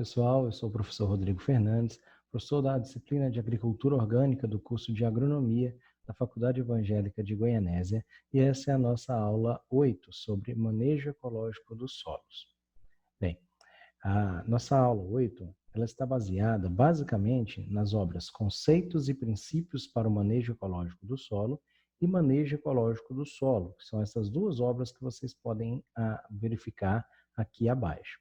pessoal, eu sou o professor Rodrigo Fernandes, professor da disciplina de Agricultura Orgânica do curso de Agronomia da Faculdade Evangélica de Goianésia, e essa é a nossa aula 8 sobre manejo ecológico dos solos. Bem, a nossa aula 8 ela está baseada basicamente nas obras Conceitos e Princípios para o Manejo Ecológico do Solo e Manejo Ecológico do Solo, que são essas duas obras que vocês podem verificar aqui abaixo.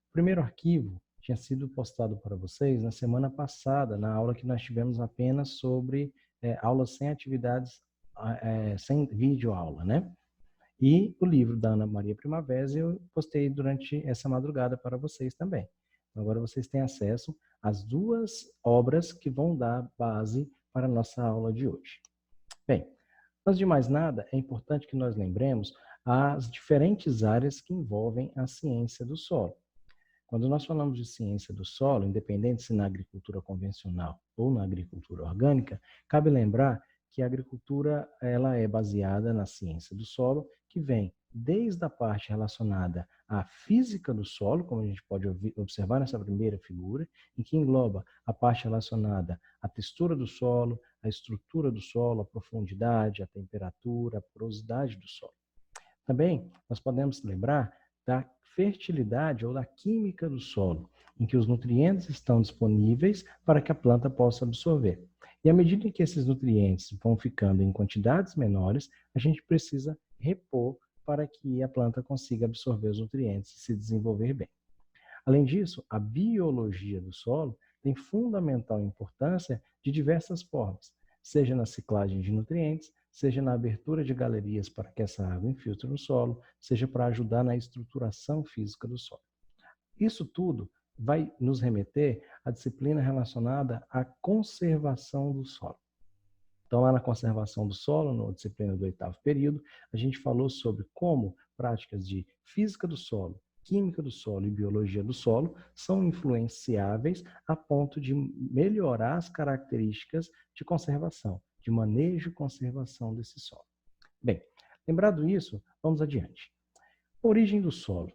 O primeiro arquivo tinha sido postado para vocês na semana passada, na aula que nós tivemos apenas sobre aulas sem atividades, sem vídeo aula, né? E o livro da Ana Maria Primavera eu postei durante essa madrugada para vocês também. Agora vocês têm acesso às duas obras que vão dar base para a nossa aula de hoje. Bem, antes de mais nada, é importante que nós lembremos as diferentes áreas que envolvem a ciência do solo. Quando nós falamos de ciência do solo, independente se na agricultura convencional ou na agricultura orgânica, cabe lembrar que a agricultura ela é baseada na ciência do solo, que vem desde a parte relacionada à física do solo, como a gente pode observar nessa primeira figura, em que engloba a parte relacionada à textura do solo, à estrutura do solo, à profundidade, à temperatura, à porosidade do solo. Também nós podemos lembrar da fertilidade ou da química do solo, em que os nutrientes estão disponíveis para que a planta possa absorver. E à medida que esses nutrientes vão ficando em quantidades menores, a gente precisa repor para que a planta consiga absorver os nutrientes e se desenvolver bem. Além disso, a biologia do solo tem fundamental importância de diversas formas, seja na ciclagem de nutrientes, seja na abertura de galerias para que essa água infiltre no solo, seja para ajudar na estruturação física do solo. Isso tudo vai nos remeter à disciplina relacionada à conservação do solo. Então, lá na conservação do solo, na disciplina do 8º período, a gente falou sobre como práticas de física do solo, química do solo e biologia do solo são influenciáveis a ponto de melhorar as características de conservação, de manejo e conservação desse solo. Bem, lembrado isso, vamos adiante. Origem do solo.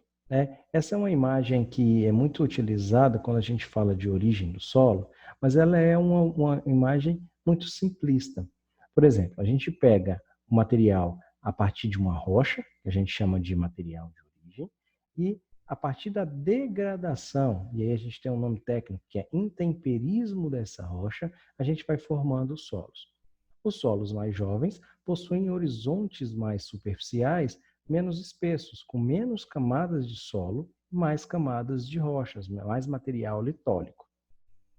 Essa é uma imagem que é muito utilizada quando a gente fala de origem do solo, mas ela é uma imagem muito simplista. Por exemplo, a gente pega o material a partir de uma rocha, que a gente chama de material de origem, e a partir da degradação, e aí a gente tem um nome técnico que é intemperismo dessa rocha, a gente vai formando os solos. Os solos mais jovens possuem horizontes mais superficiais, menos espessos, com menos camadas de solo, mais camadas de rochas, mais material litólico.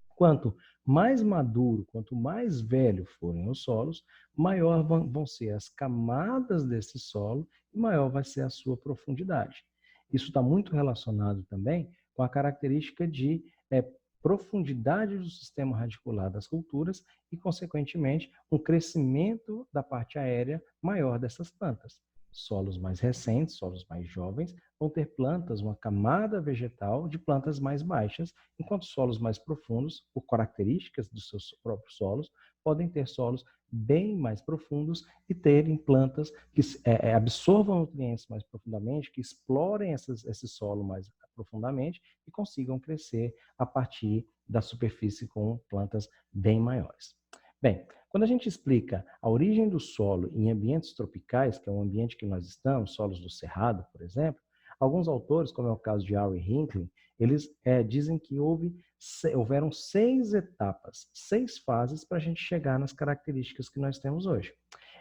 Quanto mais maduro, quanto mais velho forem os solos, maior vão ser as camadas desse solo e maior vai ser a sua profundidade. Isso está muito relacionado também com a característica de profundidade do sistema radicular das culturas e, consequentemente, um crescimento da parte aérea maior dessas plantas. Solos mais recentes, solos mais jovens, vão ter plantas, uma camada vegetal de plantas mais baixas, enquanto solos mais profundos, por características dos seus próprios solos, podem ter solos bem mais profundos e terem plantas que absorvam nutrientes mais profundamente, que explorem esse solo mais profundamente e consigam crescer a partir da superfície com plantas bem maiores. Bem, quando a gente explica a origem do solo em ambientes tropicais, que é o ambiente que nós estamos, solos do Cerrado, por exemplo, alguns autores, como é o caso de Harry Hinckley, eles dizem que houveram 6 etapas, 6 fases para a gente chegar nas características que nós temos hoje.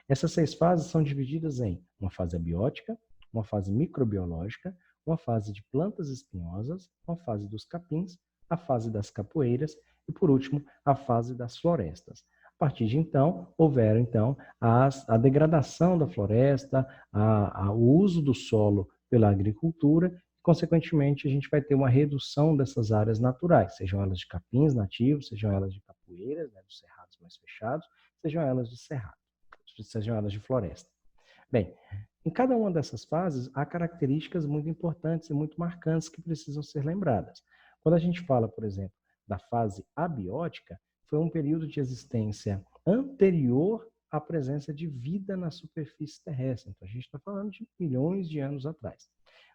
Essas 6 fases são divididas em uma fase abiótica, uma fase microbiológica, uma fase de plantas espinhosas, uma fase dos capins, a fase das capoeiras e, por último, a fase das florestas. A partir de então, houveram a degradação da floresta, o uso do solo pela agricultura, e, consequentemente, a gente vai ter uma redução dessas áreas naturais, sejam elas de capins nativos, sejam elas de capoeiras, dos cerrados mais fechados, sejam elas de cerrado, sejam elas de floresta. Bem, em cada uma dessas fases, há características muito importantes e muito marcantes que precisam ser lembradas. Quando a gente fala, por exemplo, da fase abiótica, foi um período de existência anterior à presença de vida na superfície terrestre. Então, a gente está falando de milhões de anos atrás.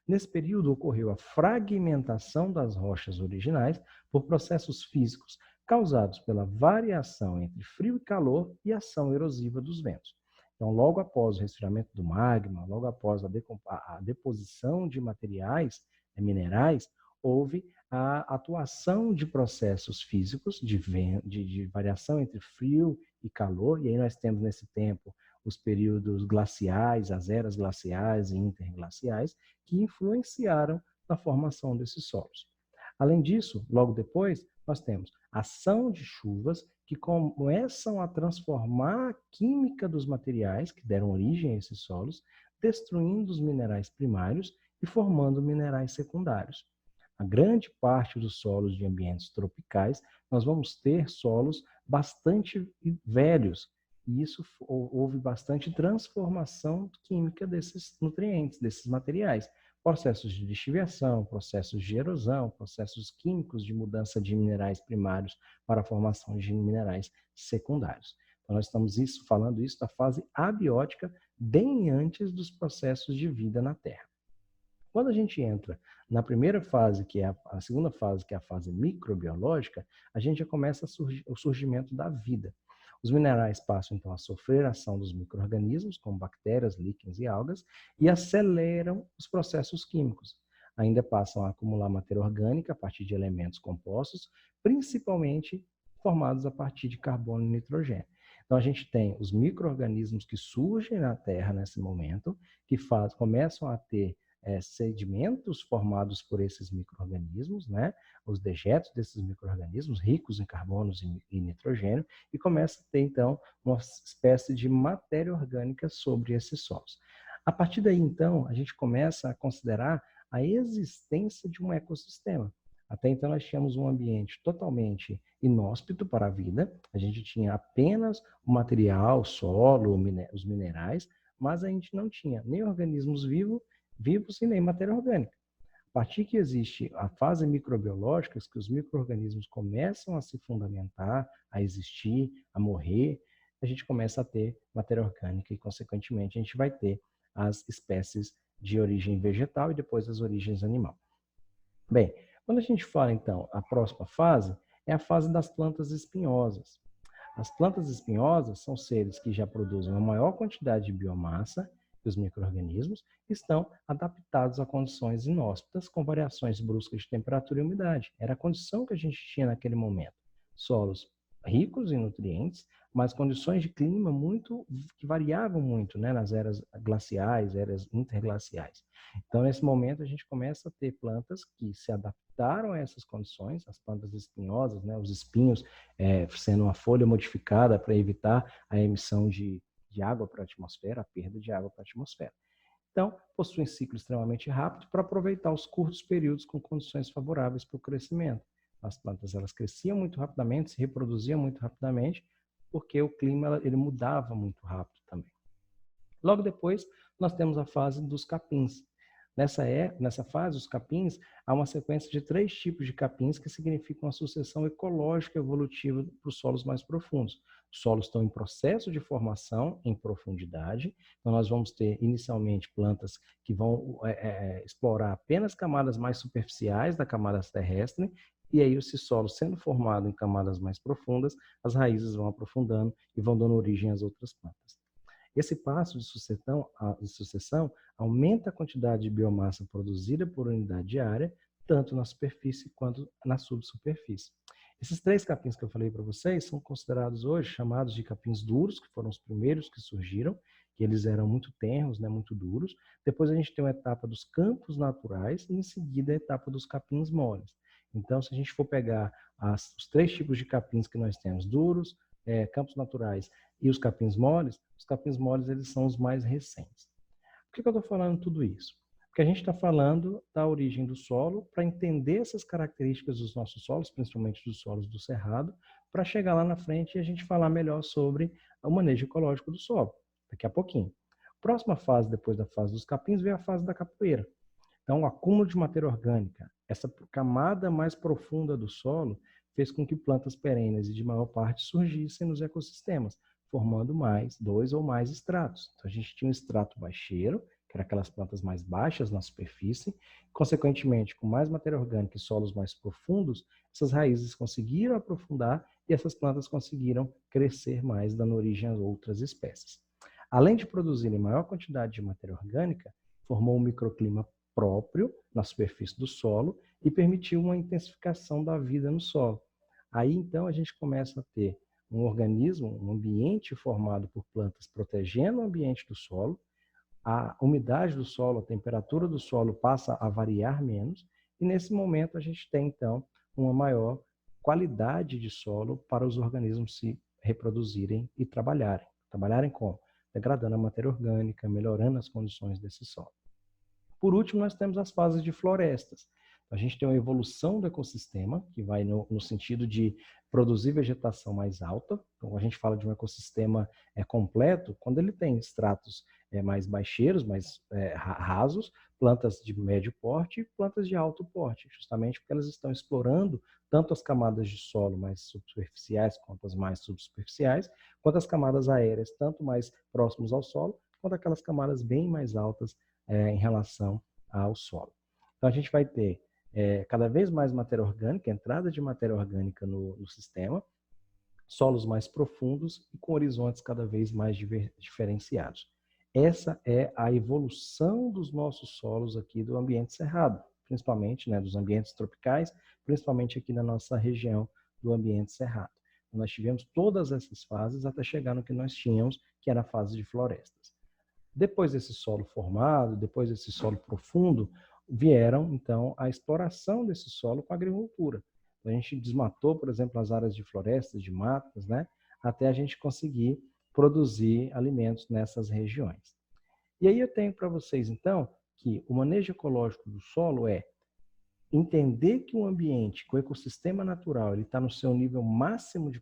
Nesse período ocorreu a fragmentação das rochas originais por processos físicos causados pela variação entre frio e calor e ação erosiva dos ventos. Então, logo após o resfriamento do magma, logo após a deposição de materiais minerais, houve a atuação de processos físicos de variação entre frio e calor, e aí nós temos nesse tempo os períodos glaciais, as eras glaciais e interglaciais, que influenciaram na formação desses solos. Além disso, logo depois, nós temos ação de chuvas que começam a transformar a química dos materiais que deram origem a esses solos, destruindo os minerais primários e formando minerais secundários. A grande parte dos solos de ambientes tropicais, nós vamos ter solos bastante velhos, e isso houve bastante transformação química desses nutrientes, desses materiais. Processos de lixiviação, processos de erosão, processos químicos de mudança de minerais primários para a formação de minerais secundários. Então, nós estamos falando isso da fase abiótica, bem antes dos processos de vida na Terra. Quando a gente entra na primeira fase, que é a segunda fase, que é a fase microbiológica, a gente já começa o surgimento da vida. Os minerais passam, então, a sofrer a ação dos micro-organismos, como bactérias, líquens e algas, e aceleram os processos químicos. Ainda passam a acumular matéria orgânica a partir de elementos compostos, principalmente formados a partir de carbono e nitrogênio. Então, a gente tem os micro-organismos que surgem na Terra nesse momento, que começam a ter sedimentos formados por esses micro-organismos, né? Os dejetos desses micro-organismos, ricos em carbonos e nitrogênio, e começa a ter, então, uma espécie de matéria orgânica sobre esses solos. A partir daí, então, a gente começa a considerar a existência de um ecossistema. Até então, nós tínhamos um ambiente totalmente inóspito para a vida, a gente tinha apenas o material, o solo, os minerais, mas a gente não tinha nem organismos vivos e nem matéria orgânica. A partir que existe a fase microbiológica, que os micro-organismos começam a se fundamentar, a existir, a morrer, a gente começa a ter matéria orgânica e, consequentemente, a gente vai ter as espécies de origem vegetal e depois as origens animal. Bem, quando a gente fala, então, a próxima fase é a fase das plantas espinhosas. As plantas espinhosas são seres que já produzem uma maior quantidade de biomassa que os micro-organismos, estão adaptados a condições inóspitas com variações bruscas de temperatura e umidade. Era a condição que a gente tinha naquele momento. Solos ricos em nutrientes, mas condições de clima que variavam muito, né, nas eras glaciais, eras interglaciais. Então, nesse momento, a gente começa a ter plantas que se adaptaram a essas condições, as plantas espinhosas, né, os espinhos sendo uma folha modificada para evitar a emissão de água para a atmosfera, a perda de água para a atmosfera. Então, possuem ciclo extremamente rápido para aproveitar os curtos períodos com condições favoráveis para o crescimento. As plantas elas cresciam muito rapidamente, se reproduziam muito rapidamente, porque o clima ele mudava muito rápido também. Logo depois, nós temos a fase dos capins. Nessa fase, os capins, há uma sequência de 3 tipos de capins que significam a sucessão ecológica evolutiva para os solos mais profundos. Os solos estão em processo de formação em profundidade, então nós vamos ter inicialmente plantas que vão explorar apenas camadas mais superficiais da camada terrestre, e aí esse solo sendo formado em camadas mais profundas, as raízes vão aprofundando e vão dando origem às outras plantas. Esse passo de sucessão aumenta a quantidade de biomassa produzida por unidade de área, tanto na superfície quanto na subsuperfície. Esses 3 capins que eu falei para vocês são considerados hoje chamados de capins duros, que foram os primeiros que surgiram, que eles eram muito tenros, né, muito duros. Depois a gente tem a etapa dos campos naturais e em seguida a etapa dos capins moles. Então, se a gente for pegar os 3 tipos de capins que nós temos, duros, campos naturais e os capins moles eles são os mais recentes. Por que eu estou falando tudo isso? Porque a gente está falando da origem do solo para entender essas características dos nossos solos, principalmente dos solos do cerrado, para chegar lá na frente e a gente falar melhor sobre o manejo ecológico do solo, daqui a pouquinho. Próxima fase, depois da fase dos capins, vem a fase da capoeira. Então, o acúmulo de matéria orgânica, essa camada mais profunda do solo, fez com que plantas perenes e de maior parte surgissem nos ecossistemas, formando 2 ou mais estratos. Então, a gente tinha um estrato baixeiro, que eram aquelas plantas mais baixas na superfície. Consequentemente, com mais matéria orgânica e solos mais profundos, essas raízes conseguiram aprofundar e essas plantas conseguiram crescer mais, dando origem a outras espécies. Além de produzirem maior quantidade de matéria orgânica, formou um microclima próprio na superfície do solo e permitiu uma intensificação da vida no solo. Aí, então, a gente começa a ter um organismo, um ambiente formado por plantas protegendo o ambiente do solo, a umidade do solo, a temperatura do solo passa a variar menos, e nesse momento a gente tem, então, uma maior qualidade de solo para os organismos se reproduzirem e trabalharem. Trabalharem como? Degradando a matéria orgânica, melhorando as condições desse solo. Por último, nós temos as fases de florestas. A gente tem uma evolução do ecossistema, que vai no sentido de produzir vegetação mais alta. Então, a gente fala de um ecossistema completo, quando ele tem estratos mais baixeiros, mais rasos, plantas de médio porte e plantas de alto porte, justamente porque elas estão explorando tanto as camadas de solo mais superficiais quanto as mais subsuperficiais, quanto as camadas aéreas, tanto mais próximos ao solo, quanto aquelas camadas bem mais altas em relação ao solo. Então, a gente vai ter cada vez mais matéria orgânica, entrada de matéria orgânica no sistema, solos mais profundos e com horizontes cada vez mais diferenciados. Essa é a evolução dos nossos solos aqui do ambiente cerrado, principalmente dos ambientes tropicais, principalmente aqui na nossa região do ambiente cerrado. Nós tivemos todas essas fases até chegar no que nós tínhamos, que era a fase de florestas. Depois desse solo formado, depois desse solo profundo, vieram, então, a exploração desse solo com a agricultura. A gente desmatou, por exemplo, as áreas de florestas, de matas, até a gente conseguir produzir alimentos nessas regiões. E aí eu tenho para vocês, então, que o manejo ecológico do solo é entender que o ambiente, que o ecossistema natural, ele está no seu nível máximo de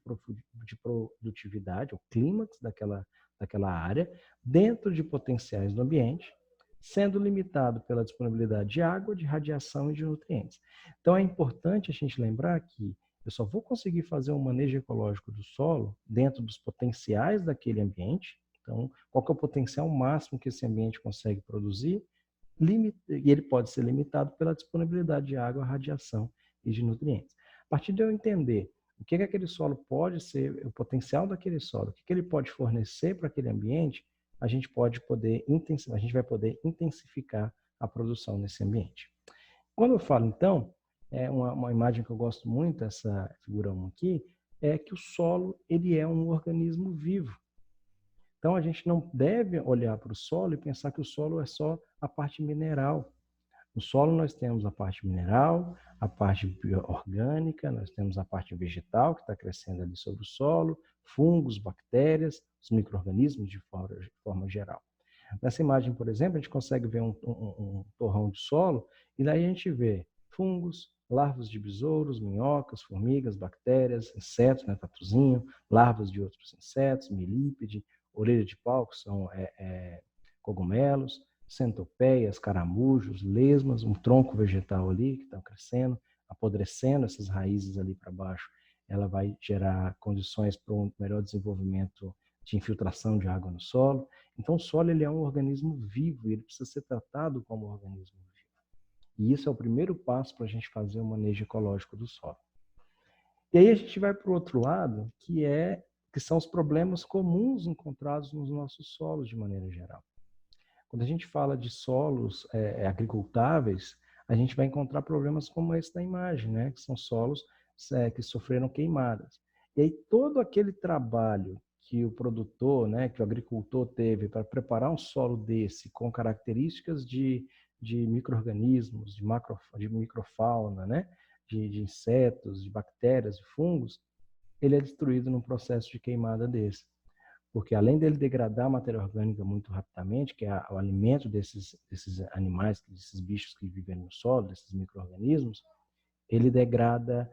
produtividade, o clímax daquela área, dentro de potenciais do ambiente, sendo limitado pela disponibilidade de água, de radiação e de nutrientes. Então, é importante a gente lembrar que eu só vou conseguir fazer um manejo ecológico do solo dentro dos potenciais daquele ambiente. Então, qual que é o potencial máximo que esse ambiente consegue produzir? E ele pode ser limitado pela disponibilidade de água, radiação e de nutrientes. A partir de eu entender o que aquele solo pode ser, o potencial daquele solo, o que ele pode fornecer para aquele ambiente, a gente vai poder intensificar a produção nesse ambiente. Quando eu falo, então, uma imagem que eu gosto muito, essa figura 1 aqui, é que o solo ele é um organismo vivo. Então, a gente não deve olhar para o solo e pensar que o solo é só a parte mineral. No solo nós temos a parte mineral, a parte orgânica, nós temos a parte vegetal que está crescendo ali sobre o solo, fungos, bactérias, os micro-organismos de forma geral. Nessa imagem, por exemplo, a gente consegue ver um torrão de solo e daí a gente vê fungos, larvas de besouros, minhocas, formigas, bactérias, insetos, tatuzinho, larvas de outros insetos, milípede, orelha de pau, que são cogumelos, centopeias, caramujos, lesmas, um tronco vegetal ali que está crescendo, apodrecendo essas raízes ali para baixo. Ela vai gerar condições para um melhor desenvolvimento de infiltração de água no solo. Então, o solo ele é um organismo vivo e ele precisa ser tratado como um organismo vivo. E isso é o primeiro passo para a gente fazer o manejo ecológico do solo. E aí a gente vai para o outro lado, que são os problemas comuns encontrados nos nossos solos de maneira geral. Quando a gente fala de solos agricultáveis, a gente vai encontrar problemas como esse da imagem, que são solos que sofreram queimadas. E aí todo aquele trabalho que o produtor, que o agricultor teve para preparar um solo desse com características de micro-organismos, de microfauna, de insetos, de bactérias, de fungos, ele é destruído num processo de queimada desse. Porque além dele degradar a matéria orgânica muito rapidamente, que é o alimento desses animais, desses bichos que vivem no solo, desses micro-organismos, ele degrada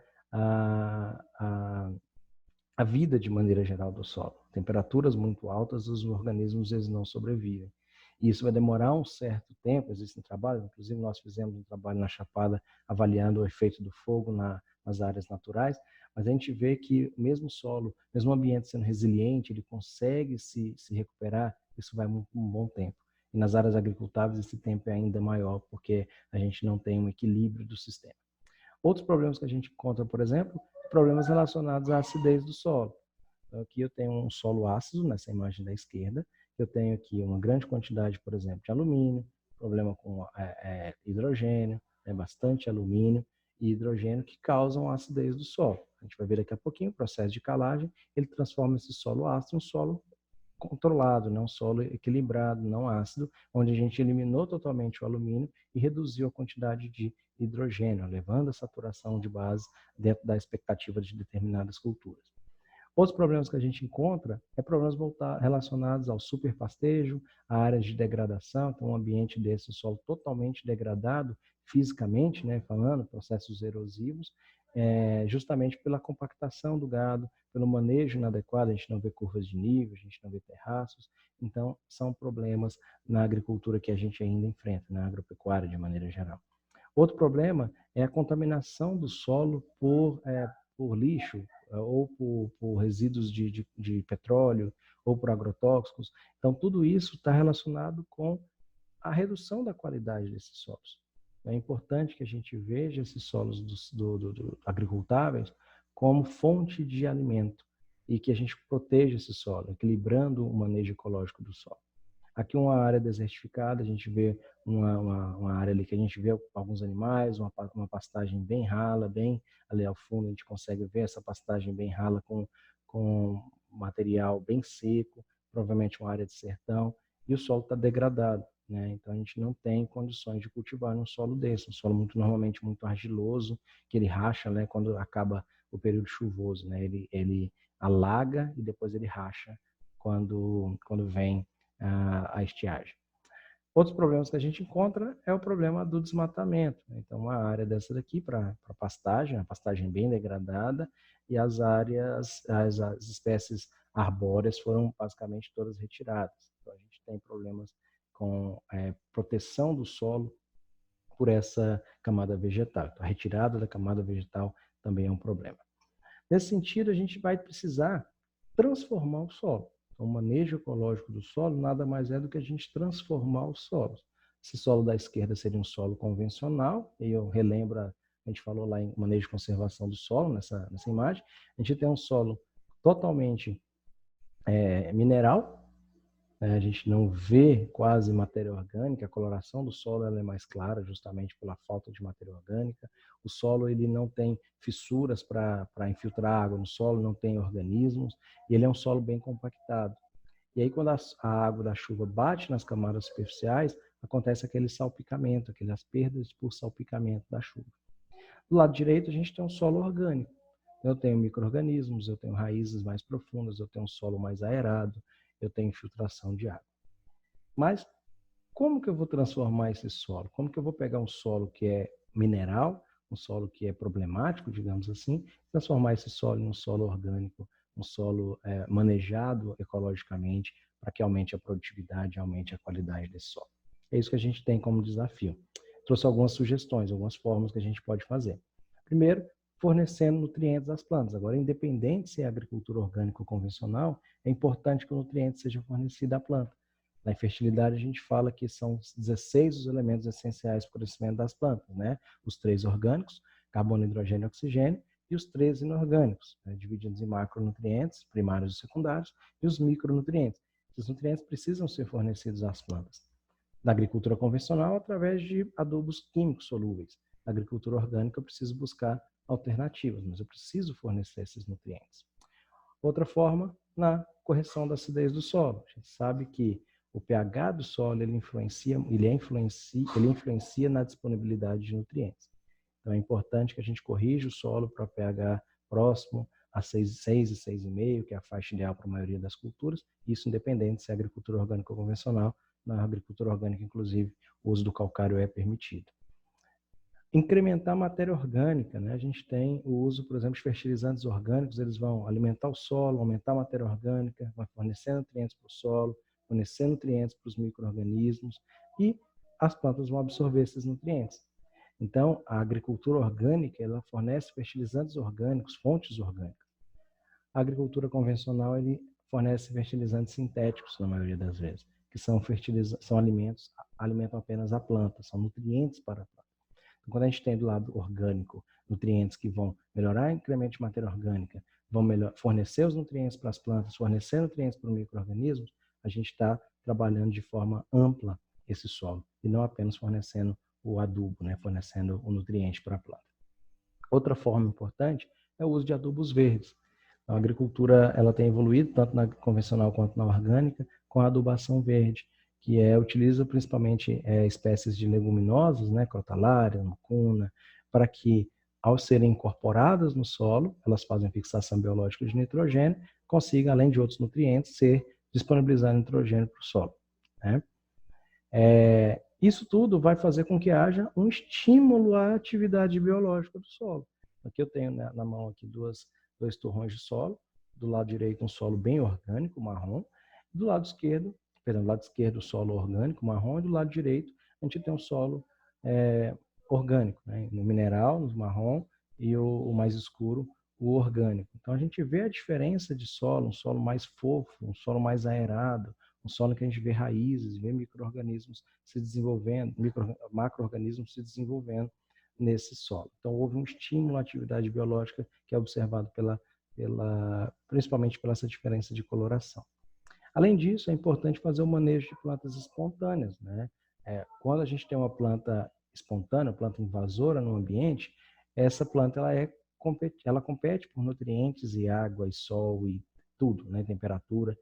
a vida de maneira geral do solo. Temperaturas muito altas, os organismos eles não sobrevivem. E isso vai demorar um certo tempo, existem trabalhos, inclusive nós fizemos um trabalho na Chapada avaliando o efeito do fogo nas áreas naturais, mas a gente vê que mesmo o solo, mesmo o ambiente sendo resiliente, ele consegue se recuperar, isso vai um bom tempo. E nas áreas agricultáveis esse tempo é ainda maior, porque a gente não tem um equilíbrio do sistema. Outros problemas que a gente encontra, por exemplo, problemas relacionados à acidez do solo. Então, aqui eu tenho um solo ácido, nessa imagem da esquerda. Eu tenho aqui uma grande quantidade, por exemplo, de alumínio, problema com hidrogênio, bastante alumínio e hidrogênio que causam a acidez do solo. A gente vai ver daqui a pouquinho o processo de calagem, ele transforma esse solo ácido em um solo controlado, não solo equilibrado, não ácido, onde a gente eliminou totalmente o alumínio e reduziu a quantidade de hidrogênio, levando a saturação de base dentro da expectativa de determinadas culturas. Outros problemas que a gente encontra é problemas relacionados ao superpastejo, a áreas de degradação, então um ambiente desse, um solo totalmente degradado fisicamente, falando, processos erosivos, justamente pela compactação do gado, pelo manejo inadequado, a gente não vê curvas de nível, a gente não vê terraços, então são problemas na agricultura que a gente ainda enfrenta, na agropecuária de maneira geral. Outro problema é a contaminação do solo por lixo, ou por resíduos de petróleo, ou por agrotóxicos. Então, tudo isso está relacionado com a redução da qualidade desses solos. É importante que a gente veja esses solos agricultáveis como fonte de alimento e que a gente proteja esse solo, equilibrando o manejo ecológico do solo. Aqui uma área desertificada, a gente vê uma área ali que a gente vê alguns animais, uma pastagem bem rala, bem ali ao fundo a gente consegue ver essa pastagem bem rala com material bem seco, provavelmente uma área de sertão, e o solo está degradado. Então a gente não tem condições de cultivar num solo desse, um solo normalmente muito argiloso, que ele racha quando acaba o período chuvoso. Ele alaga e depois ele racha quando vem a estiagem. Outros problemas que a gente encontra é o problema do desmatamento. Então, uma área dessa daqui para pastagem, a pastagem bem degradada, e as espécies arbóreas foram basicamente todas retiradas. Então, a gente tem problemas com proteção do solo por essa camada vegetal. Então, a retirada da camada vegetal também é um problema. Nesse sentido, a gente vai precisar transformar o solo. Então, o manejo ecológico do solo nada mais é do que a gente transformar os solos. Esse solo da esquerda seria um solo convencional, e eu relembro, a gente falou lá em manejo e conservação do solo, nessa imagem. A gente tem um solo totalmente mineral, a gente não vê quase matéria orgânica, a coloração do solo ela é mais clara justamente pela falta de matéria orgânica. O solo ele não tem fissuras para infiltrar água no solo, não tem organismos, e ele é um solo bem compactado. E aí quando a água da chuva bate nas camadas superficiais, acontece aquele salpicamento, aquelas perdas por salpicamento da chuva. Do lado direito a gente tem um solo orgânico. Eu tenho micro-organismos, eu tenho raízes mais profundas, eu tenho um solo mais aerado, eu tenho infiltração de água. Mas como que eu vou transformar esse solo? Como que eu vou pegar um solo que é mineral, um solo que é problemático, digamos assim, transformar esse solo em um solo orgânico, um solo manejado ecologicamente, para que aumente a produtividade, aumente a qualidade desse solo? É isso que a gente tem como desafio. Trouxe algumas sugestões, algumas formas que a gente pode fazer. Primeiro, fornecendo nutrientes às plantas. Agora, independente se é agricultura orgânica ou convencional, é importante que o nutriente seja fornecido à planta. Na infertilidade, a gente fala que são 16 os elementos essenciais para o crescimento das plantas, Os 3 orgânicos, carbono, hidrogênio e oxigênio, e os 3 inorgânicos, divididos em macronutrientes, primários e secundários, e os micronutrientes. Esses nutrientes precisam ser fornecidos às plantas. Na agricultura convencional, através de adubos químicos solúveis. Na agricultura orgânica, eu preciso buscar alternativas, mas eu preciso fornecer esses nutrientes. Outra forma, na correção da acidez do solo. A gente sabe que o pH do solo ele influencia na disponibilidade de nutrientes. Então é importante que a gente corrija o solo para pH próximo a 6 e 6,5, que é a faixa ideal para a maioria das culturas, isso independente se é agricultura orgânica ou convencional. Na agricultura orgânica, inclusive, o uso do calcário é permitido. Incrementar a matéria orgânica, A gente tem o uso, por exemplo, de fertilizantes orgânicos, eles vão alimentar o solo, aumentar a matéria orgânica, vão fornecer nutrientes para o solo, fornecer nutrientes para os micro-organismos e as plantas vão absorver esses nutrientes. Então, a agricultura orgânica, ela fornece fertilizantes orgânicos, fontes orgânicas. A agricultura convencional, ele fornece fertilizantes sintéticos, na maioria das vezes, que são alimentos, alimentam apenas a planta, são nutrientes para a planta. Então, quando a gente tem do lado orgânico nutrientes que vão melhorar o incremento de matéria orgânica, vão fornecer os nutrientes para as plantas, fornecer nutrientes para os micro-organismos, a gente está trabalhando de forma ampla esse solo, e não apenas fornecendo o adubo, né, fornecendo o nutriente para a planta. Outra forma importante é o uso de adubos verdes. A agricultura ela tem evoluído, tanto na convencional quanto na orgânica, com a adubação verde, que utiliza principalmente espécies de leguminosas, né, crotalária, mucuna, para que, ao serem incorporadas no solo, elas fazem fixação biológica de nitrogênio, consiga, além de outros nutrientes, disponibilizar nitrogênio para o solo, né? Isso tudo vai fazer com que haja um estímulo à atividade biológica do solo. Aqui eu tenho na mão aqui dois torrões de solo. Do lado direito um solo bem orgânico, marrom. Do lado esquerdo o solo orgânico, marrom. E do lado direito a gente tem um solo orgânico, né? No mineral, no marrom, e o mais escuro, o orgânico. Então a gente vê a diferença de solo, um solo mais fofo, um solo mais aerado, um solo que a gente vê raízes, vê micro-organismos se desenvolvendo, macro-organismos se desenvolvendo nesse solo. Então, houve um estímulo à atividade biológica que é observado principalmente pela essa diferença de coloração. Além disso, é importante fazer o manejo de plantas espontâneas, né? Quando a gente tem uma planta espontânea, planta invasora no ambiente, essa planta ela compete por nutrientes e água e sol e tudo, né? Temperatura,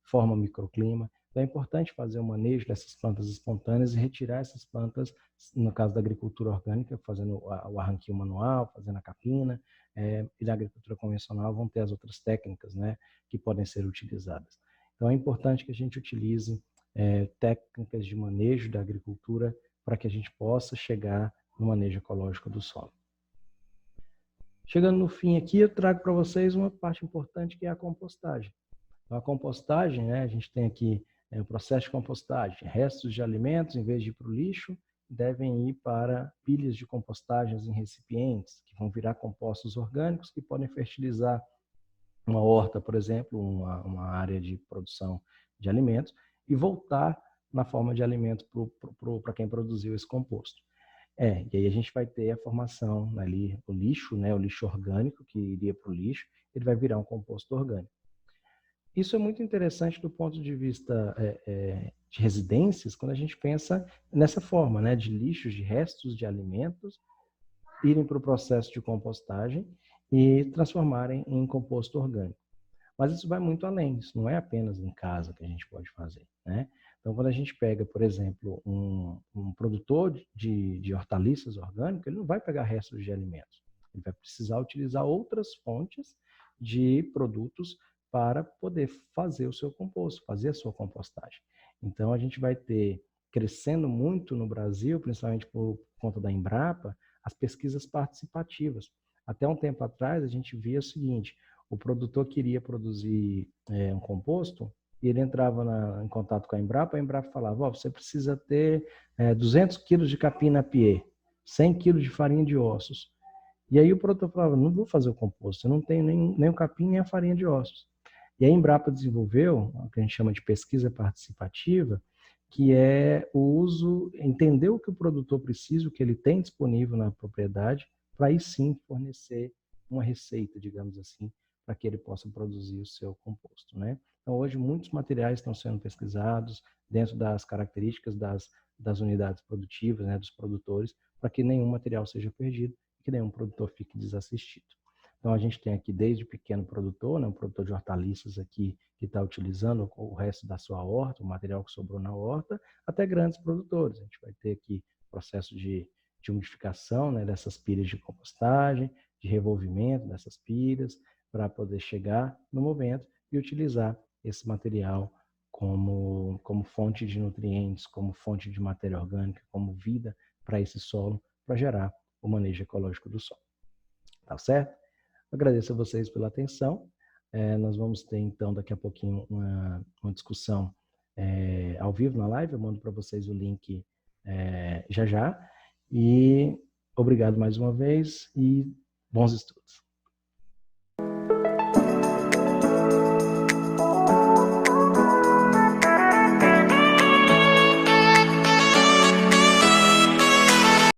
forma microclima. Então é importante fazer o manejo dessas plantas espontâneas e retirar essas plantas, no caso da agricultura orgânica, fazendo o arranquio manual, fazendo a capina, e da agricultura convencional vão ter as outras técnicas, né, que podem ser utilizadas. Então é importante que a gente utilize técnicas de manejo da agricultura para que a gente possa chegar no manejo ecológico do solo. Chegando no fim aqui, eu trago para vocês uma parte importante que é a compostagem. A compostagem, né, a gente tem aqui o processo de compostagem. Restos de alimentos, em vez de ir para o lixo, devem ir para pilhas de compostagens em recipientes, que vão virar compostos orgânicos que podem fertilizar uma horta, por exemplo, uma área de produção de alimentos, e voltar na forma de alimento para quem produziu esse composto. E aí a gente vai ter a formação ali, o lixo, né, o lixo orgânico que iria para o lixo, ele vai virar um composto orgânico. Isso é muito interessante do ponto de vista de residências, quando a gente pensa nessa forma, né, de lixos, de restos de alimentos, irem para o processo de compostagem e transformarem em composto orgânico. Mas isso vai muito além, isso não é apenas em casa que a gente pode fazer, né? Então, quando a gente pega, por exemplo, um produtor de hortaliças orgânicas, ele não vai pegar restos de alimentos, ele vai precisar utilizar outras fontes de produtos para poder fazer o seu composto, fazer a sua compostagem. Então, a gente vai ter, crescendo muito no Brasil, principalmente por conta da Embrapa, as pesquisas participativas. Até um tempo atrás, a gente via o seguinte: o produtor queria produzir um composto e ele entrava em contato com a Embrapa falava, você precisa ter 200 quilos de capim-napier, 100 quilos de farinha de ossos. E aí o produtor falava, não vou fazer o composto, eu não tenho nem o capim nem a farinha de ossos. E a Embrapa desenvolveu o que a gente chama de pesquisa participativa, que é o uso, entender o que o produtor precisa, o que ele tem disponível na propriedade, para aí sim fornecer uma receita, digamos assim, para que ele possa produzir o seu composto, né? Então, hoje, muitos materiais estão sendo pesquisados dentro das características das unidades produtivas, né, dos produtores, para que nenhum material seja perdido e que nenhum produtor fique desassistido. Então, a gente tem aqui desde pequeno produtor, né, um produtor de hortaliças aqui que está utilizando o resto da sua horta, o material que sobrou na horta, até grandes produtores. A gente vai ter aqui processo de umidificação, né, dessas pilhas de compostagem, de revolvimento dessas pilhas, para poder chegar no momento e utilizar esse material como fonte de nutrientes, como fonte de matéria orgânica, como vida para esse solo, para gerar o manejo ecológico do solo. Tá certo? Agradeço a vocês pela atenção. Nós vamos ter, então, daqui a pouquinho uma discussão ao vivo na live. Eu mando para vocês o link já. E obrigado mais uma vez e bons estudos.